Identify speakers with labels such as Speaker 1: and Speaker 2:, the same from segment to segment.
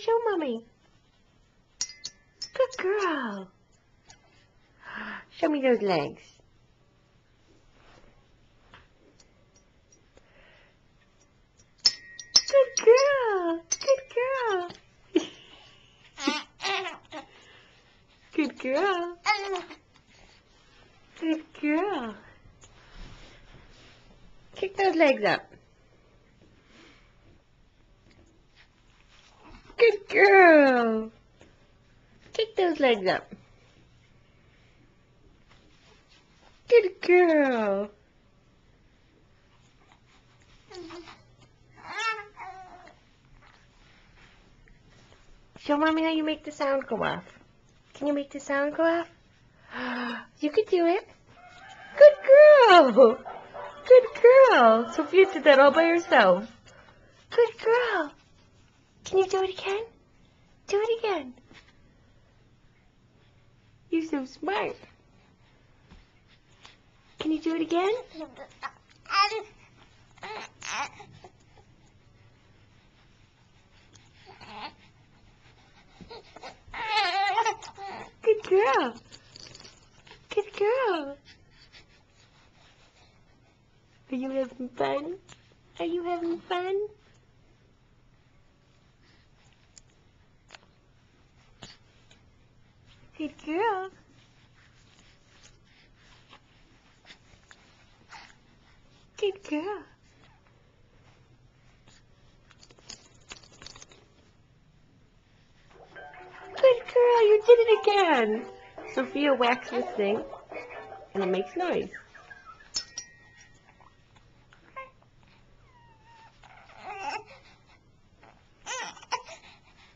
Speaker 1: show Mommy. Good girl. Show me those legs. Good girl. Good girl. Good girl. Good girl. Kick those legs up. Good girl. Kick those legs up. Good girl. Show Mommy how you make the sound go off. Can you make the sound go off? You could do it. Good girl. Good girl. Sophia did that all by herself. Good girl. Can you do it again? Do it again. You're so smart. Can you do it again? Good girl. Good girl. Are you having fun? Are you having fun? Good girl. Good girl. Good girl, you did it again. Sophia whacks this thing and it makes noise.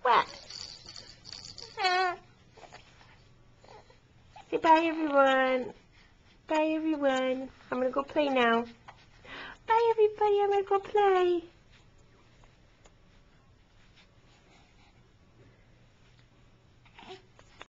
Speaker 1: What? Say bye everyone. Bye everyone. I'm gonna go play now. Bye everybody, I'm gonna go play.